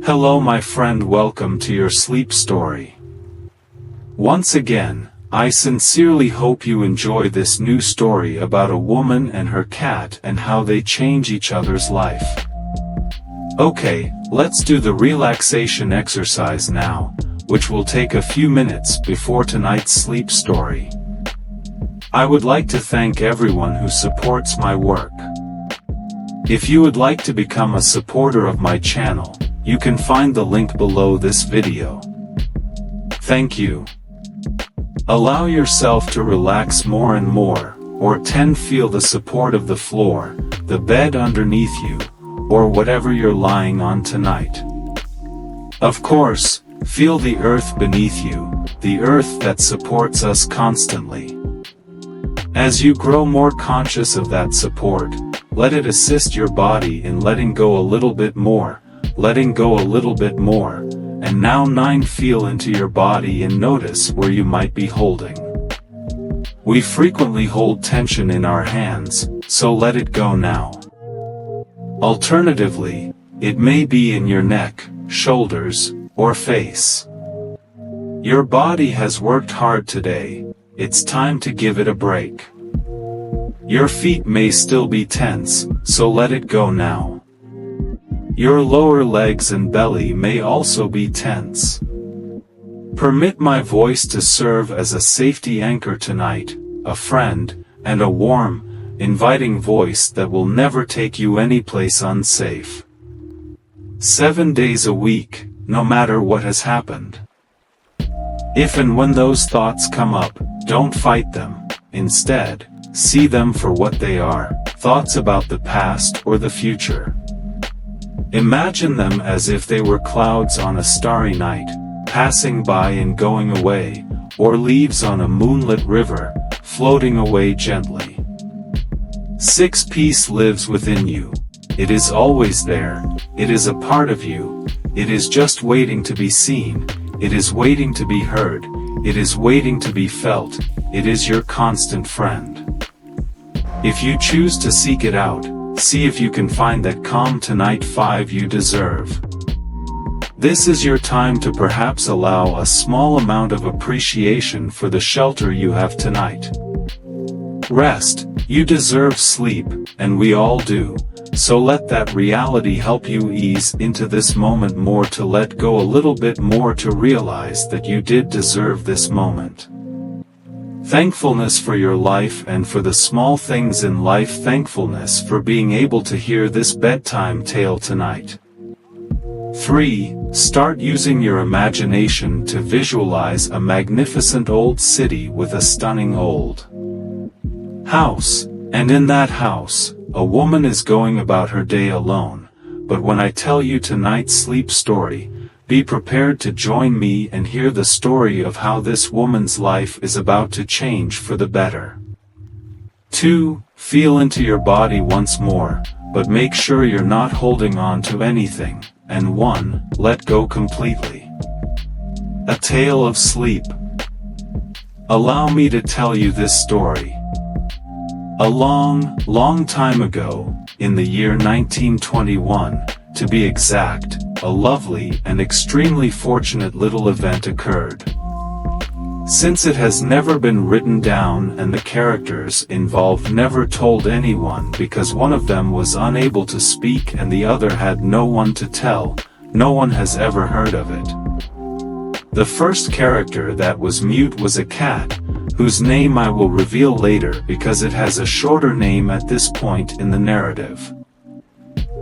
Hello my friend, welcome to your sleep story. Once again, I sincerely hope you enjoy this new story about a woman and her cat and how they change each other's life. Okay, let's do the relaxation exercise now, which will take a few minutes before tonight's sleep story. I would like to thank everyone who supports my work. If you would like to become a supporter of my channel, you can find the link below this video. Thank you. Allow yourself to relax more and more, or feel the support of the floor, the bed underneath you, or whatever you're lying on tonight. Of course, feel the earth beneath you, the earth that supports us constantly. As you grow more conscious of that support, let it assist your body in letting go a little bit more, letting go a little bit more, and now 9 feel into your body and notice where you might be holding. We frequently hold tension in our hands, so let it go now. Alternatively, it may be in your neck, shoulders, or face. Your body has worked hard today, it's time to give it a break. Your feet may still be tense, so let it go now. Your lower legs and belly may also be tense. Permit my voice to serve as a safety anchor tonight, a friend, and a warm, inviting voice that will never take you anyplace unsafe. 7 days a week, no matter what has happened. If and when those thoughts come up, don't fight them. Instead, see them for what they are, thoughts about the past or the future. Imagine them as if they were clouds on a starry night, passing by and going away, or leaves on a moonlit river, floating away gently. 6 Peace lives within you. It is always there, it is a part of you, it is just waiting to be seen, it is waiting to be heard, it is waiting to be felt, it is your constant friend. If you choose to seek it out, see if you can find that calm tonight 5 you deserve. This is your time to perhaps allow a small amount of appreciation for the shelter you have tonight. Rest, you deserve sleep, and we all do, so let that reality help you ease into this moment more, to let go a little bit more, to realize that you did deserve this moment. Thankfulness for your life and for the small things in life. Thankfulness for being able to hear this bedtime tale tonight. 3. Start using your imagination to visualize a magnificent old city with a stunning old house, and in that house, a woman is going about her day alone. But when I tell you tonight's sleep story, be prepared to join me and hear the story of how this woman's life is about to change for the better. 2. Feel into your body once more, but make sure you're not holding on to anything. And 1. Let go completely. A tale of sleep. Allow me to tell you this story. A long, long time ago, in the year 1921, to be exact, a lovely and extremely fortunate little event occurred. Since it has never been written down and the characters involved never told anyone because one of them was unable to speak and the other had no one to tell, no one has ever heard of it. The first character that was mute was a cat, whose name I will reveal later because it has a shorter name at this point in the narrative.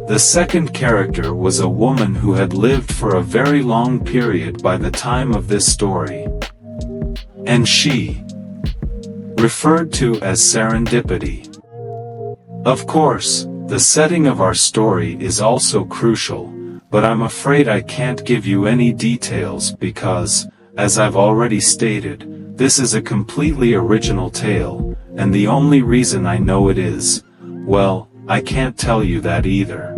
The second character was a woman who had lived for a very long period by the time of this story. And she, referred to as serendipity. Of course, the setting of our story is also crucial, but I'm afraid I can't give you any details because, as I've already stated, this is a completely original tale, and the only reason I know it is, well, I can't tell you that either.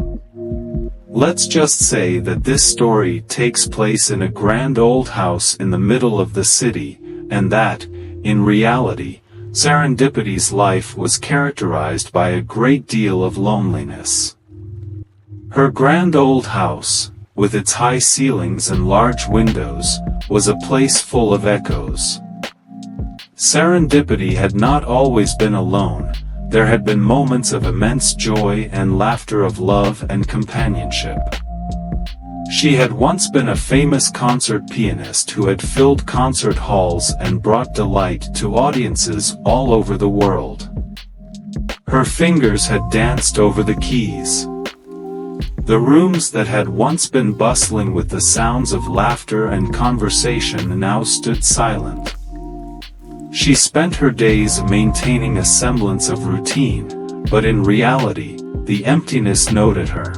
Let's just say that this story takes place in a grand old house in the middle of the city, and that, in reality, Serendipity's life was characterized by a great deal of loneliness. Her grand old house, with its high ceilings and large windows, was a place full of echoes. Serendipity had not always been alone. There had been moments of immense joy and laughter, of love and companionship. She had once been a famous concert pianist who had filled concert halls and brought delight to audiences all over the world. Her fingers had danced over the keys. The rooms that had once been bustling with the sounds of laughter and conversation now stood silent. She spent her days maintaining a semblance of routine, but in reality, the emptiness gnawed at her.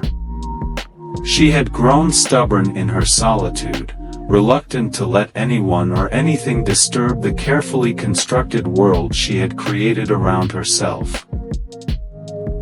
She had grown stubborn in her solitude, reluctant to let anyone or anything disturb the carefully constructed world she had created around herself.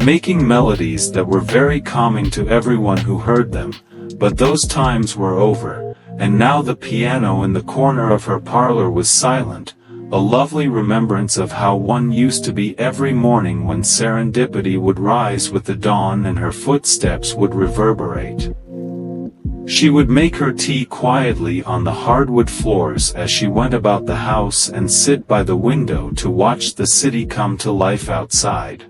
Making melodies that were very calming to everyone who heard them, but those times were over, and now the piano in the corner of her parlor was silent, a lovely remembrance of how one used to be every morning when serendipity would rise with the dawn and her footsteps would reverberate. She would make her tea quietly on the hardwood floors as she went about the house and sit by the window to watch the city come to life outside.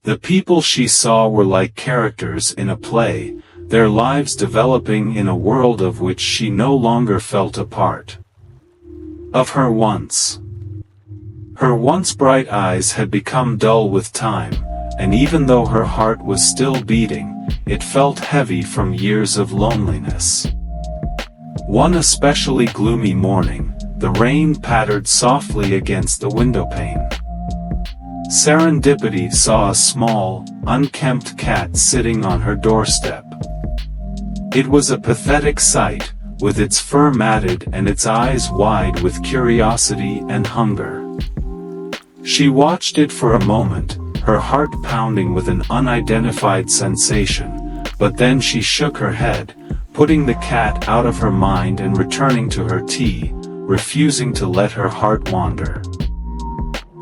The people she saw were like characters in a play, their lives developing in a world of which she no longer felt a part. Of her once bright eyes had become dull with time, and even though her heart was still beating, it felt heavy from years of loneliness. One especially gloomy morning, the rain pattered softly against the windowpane. Serendipity saw a small, unkempt cat sitting on her doorstep. It was a pathetic sight, with its fur matted and its eyes wide with curiosity and hunger. She watched it for a moment, her heart pounding with an unidentified sensation, but then she shook her head, putting the cat out of her mind and returning to her tea, refusing to let her heart wander.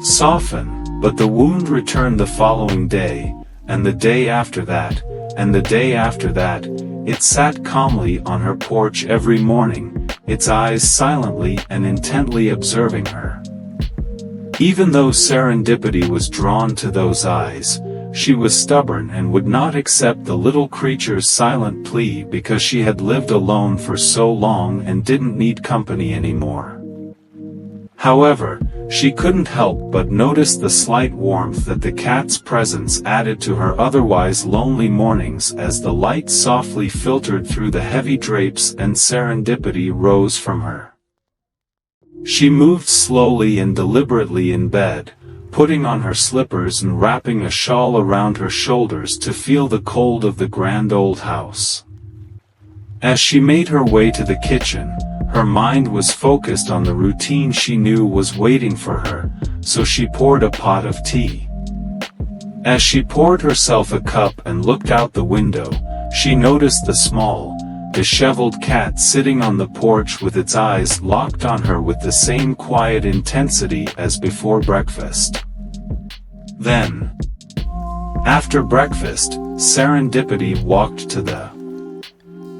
Soften, but the wound returned the following day, and the day after that, and the day after that. It sat calmly on her porch every morning, its eyes silently and intently observing her. Even though serendipity was drawn to those eyes, she was stubborn and would not accept the little creature's silent plea because she had lived alone for so long and didn't need company anymore. However, she couldn't help but notice the slight warmth that the cat's presence added to her otherwise lonely mornings as the light softly filtered through the heavy drapes and serendipity rose from her. She moved slowly and deliberately in bed, putting on her slippers and wrapping a shawl around her shoulders to feel the cold of the grand old house. As she made her way to the kitchen, her mind was focused on the routine she knew was waiting for her, so she poured a pot of tea. As she poured herself a cup and looked out the window, she noticed the small, disheveled cat sitting on the porch with its eyes locked on her with the same quiet intensity as before breakfast. Then, after breakfast, serendipity walked to the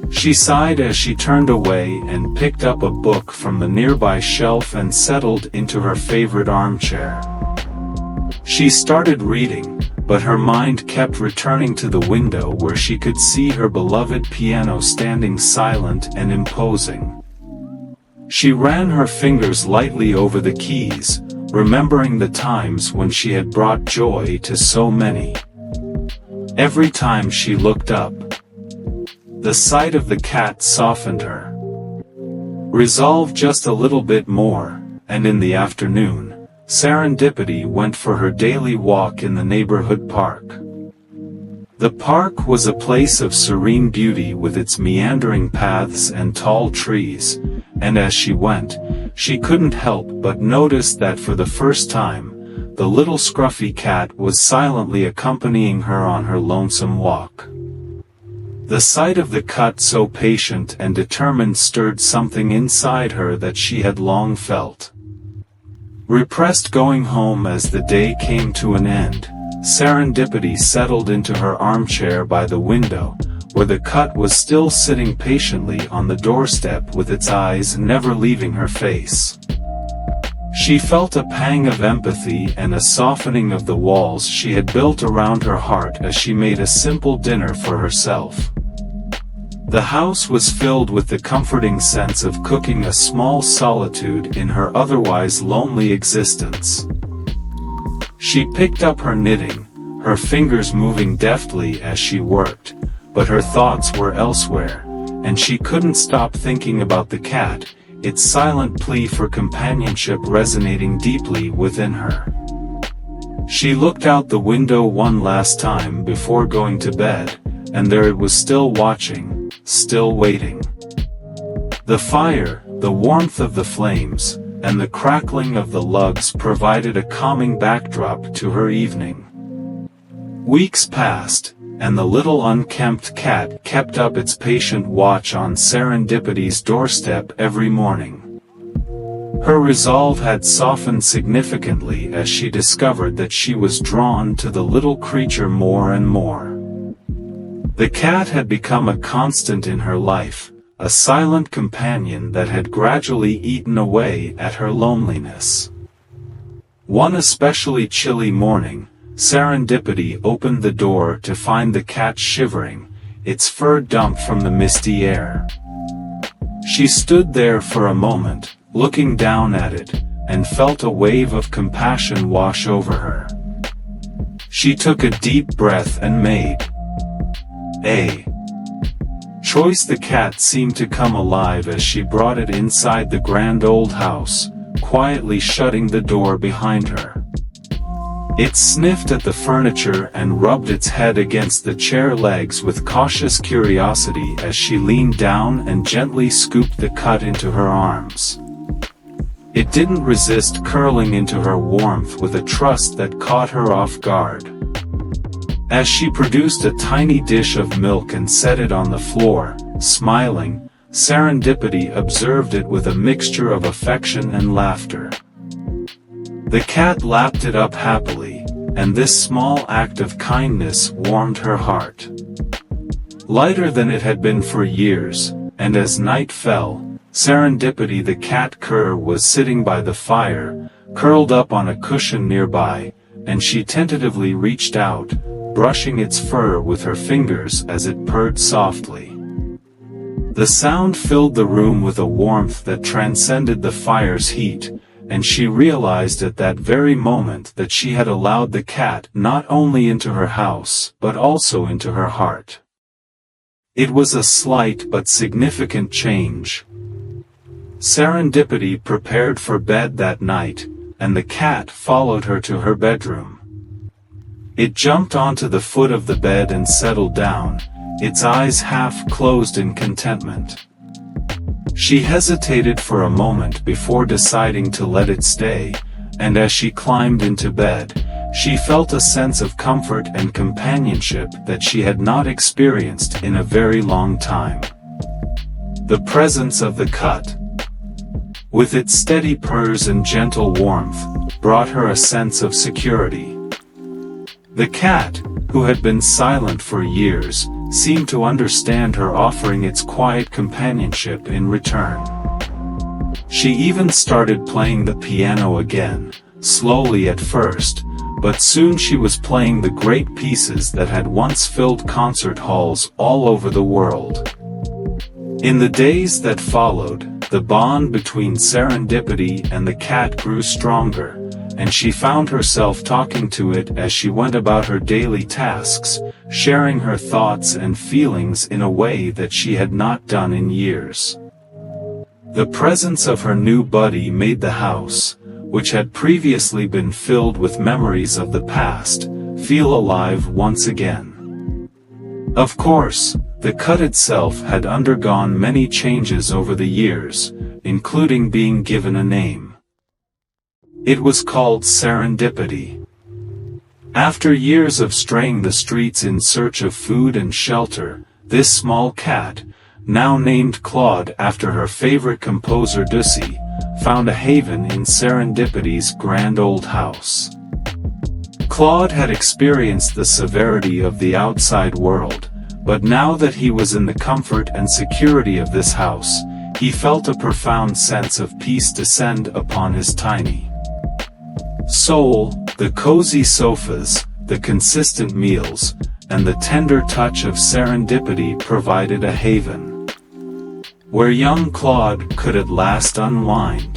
She sighed as she turned away and picked up a book from the nearby shelf and settled into her favorite armchair. She started reading, but her mind kept returning to the window where she could see her beloved piano standing silent and imposing. She ran her fingers lightly over the keys, remembering the times when she had brought joy to so many. Every time she looked up, the sight of the cat softened her. Resolve just a little bit more, and in the afternoon, serendipity went for her daily walk in the neighborhood park. The park was a place of serene beauty with its meandering paths and tall trees, and as she went, she couldn't help but notice that for the first time, the little scruffy cat was silently accompanying her on her lonesome walk. The sight of the cat so patient and determined stirred something inside her that she had long felt. Repressed going home as the day came to an end, serendipity settled into her armchair by the window, where the cat was still sitting patiently on the doorstep with its eyes never leaving her face. She felt a pang of empathy and a softening of the walls she had built around her heart as she made a simple dinner for herself. The house was filled with the comforting sense of cooking a small solitude in her otherwise lonely existence. She picked up her knitting, her fingers moving deftly as she worked, but her thoughts were elsewhere, and she couldn't stop thinking about the cat, its silent plea for companionship resonating deeply within her. She looked out the window one last time before going to bed, and there it was still watching, still waiting. The fire, the warmth of the flames, and the crackling of the logs provided a calming backdrop to her evening. Weeks passed, and the little unkempt cat kept up its patient watch on Serendipity's doorstep every morning. Her resolve had softened significantly as she discovered that she was drawn to the little creature more and more. The cat had become a constant in her life, a silent companion that had gradually eaten away at her loneliness. One especially chilly morning, Serendipity opened the door to find the cat shivering, its fur dumped from the misty air. She stood there for a moment, looking down at it, and felt a wave of compassion wash over her. She took a deep breath and made a choice. The cat seemed to come alive as she brought it inside the grand old house, quietly shutting the door behind her. It sniffed at the furniture and rubbed its head against the chair legs with cautious curiosity as she leaned down and gently scooped the cat into her arms. It didn't resist curling into her warmth with a trust that caught her off guard. As she produced a tiny dish of milk and set it on the floor, smiling, Serendipity observed it with a mixture of affection and laughter. The cat lapped it up happily, and this small act of kindness warmed her heart. Lighter than it had been for years, and as night fell, Serendipity the cat cur was sitting by the fire, curled up on a cushion nearby, and she tentatively reached out, brushing its fur with her fingers as it purred softly. The sound filled the room with a warmth that transcended the fire's heat, and she realized at that very moment that she had allowed the cat not only into her house but also into her heart. It was a slight but significant change. Serendipity prepared for bed that night, and the cat followed her to her bedroom. It jumped onto the foot of the bed and settled down, its eyes half closed in contentment. She hesitated for a moment before deciding to let it stay, and as she climbed into bed, she felt a sense of comfort and companionship that she had not experienced in a very long time. The presence of the cat, with its steady purrs and gentle warmth, brought her a sense of security. The cat, who had been silent for years, seemed to understand her, offering its quiet companionship in return. She even started playing the piano again, slowly at first, but soon she was playing the great pieces that had once filled concert halls all over the world. In the days that followed, the bond between Serendipity and the cat grew stronger, and she found herself talking to it as she went about her daily tasks, sharing her thoughts and feelings in a way that she had not done in years. The presence of her new buddy made the house, which had previously been filled with memories of the past, feel alive once again. Of course, the cat itself had undergone many changes over the years, including being given a name. It was called Serendipity. After years of straying the streets in search of food and shelter, this small cat, now named Claude after her favorite composer Debussy, found a haven in Serendipity's grand old house. Claude had experienced the severity of the outside world, But now that he was in the comfort and security of this house, he felt a profound sense of peace descend upon his tiny soul. The cozy sofas, the consistent meals, and the tender touch of serendipity provided a haven where young Claude could at last unwind.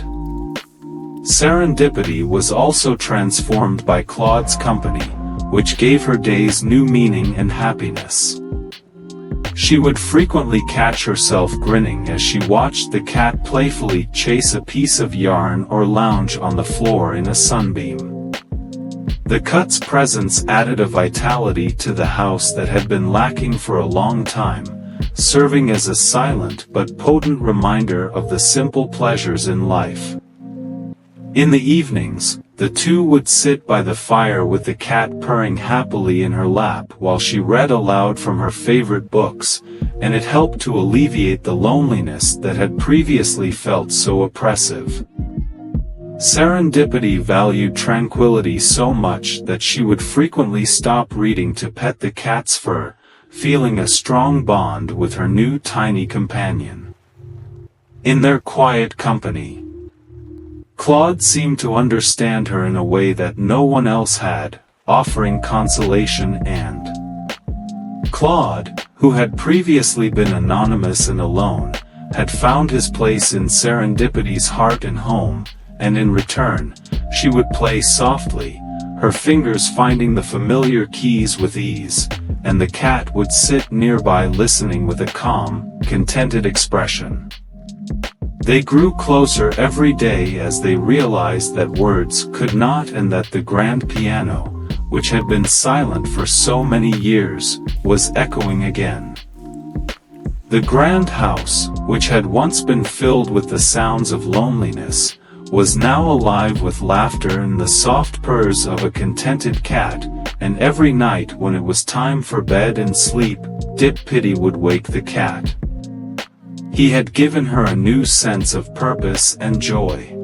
Serendipity was also transformed by Claude's company, which gave her days new meaning and happiness. She would frequently catch herself grinning as she watched the cat playfully chase a piece of yarn or lounge on the floor in a sunbeam. The cat's presence added a vitality to the house that had been lacking for a long time, serving as a silent but potent reminder of the simple pleasures in life. In the evenings, the two would sit by the fire with the cat purring happily in her lap while she read aloud from her favorite books, and it helped to alleviate the loneliness that had previously felt so oppressive. Serendipity valued tranquility so much that she would frequently stop reading to pet the cat's fur, feeling a strong bond with her new tiny companion. In their quiet company, Claude seemed to understand her in a way that no one else had, offering consolation and Claude, who had previously been anonymous and alone, had found his place in Serendipity's heart and home, and in return, she would play softly, her fingers finding the familiar keys with ease, and the cat would sit nearby listening with a calm, contented expression. They grew closer every day as they realized that words could not, and that the grand piano, which had been silent for so many years, was echoing again. The grand house, which had once been filled with the sounds of loneliness, was now alive with laughter and the soft purrs of a contented cat, and every night when it was time for bed and sleep, Dip Pity would wake the cat. He had given her a new sense of purpose and joy.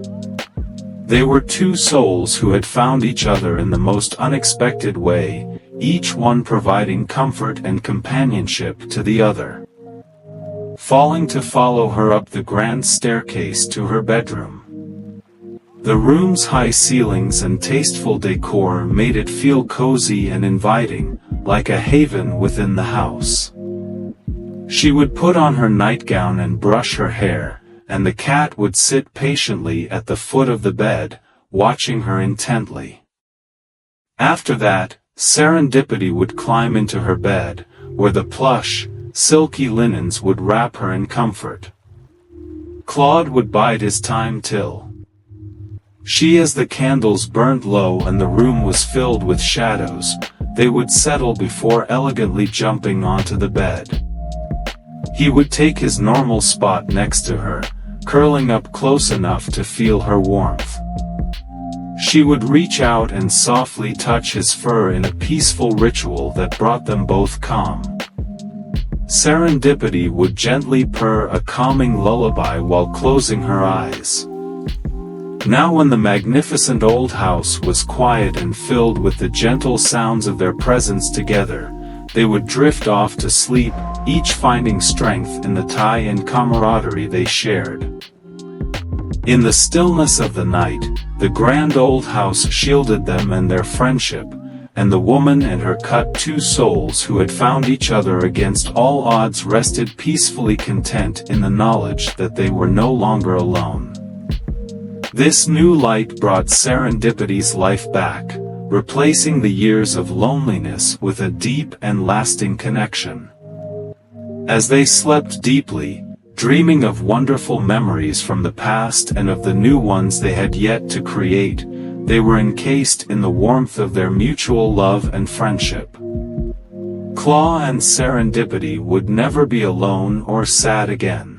They were two souls who had found each other in the most unexpected way, each one providing comfort and companionship to the other. Falling to follow her up the grand staircase to her bedroom. The room's high ceilings and tasteful decor made it feel cozy and inviting, like a haven within the house. She would put on her nightgown and brush her hair, and the cat would sit patiently at the foot of the bed, watching her intently. After that, Serendipity would climb into her bed, where the plush, silky linens would wrap her in comfort. Claude would bide his time till as the candles burnt low and the room was filled with shadows, they would settle before elegantly jumping onto the bed. He would take his normal spot next to her, curling up close enough to feel her warmth. She would reach out and softly touch his fur in a peaceful ritual that brought them both calm. Serendipity would gently purr a calming lullaby while closing her eyes. Now when the magnificent old house was quiet and filled with the gentle sounds of their presence together, they would drift off to sleep, each finding strength in the tie and camaraderie they shared. In the stillness of the night, the grand old house shielded them and their friendship, and the woman and her cut two souls who had found each other against all odds rested peacefully content in the knowledge that they were no longer alone. This new light brought Serendipity's life back, replacing the years of loneliness with a deep and lasting connection. As they slept deeply, dreaming of wonderful memories from the past and of the new ones they had yet to create, they were encased in the warmth of their mutual love and friendship. Claw and Serendipity would never be alone or sad again.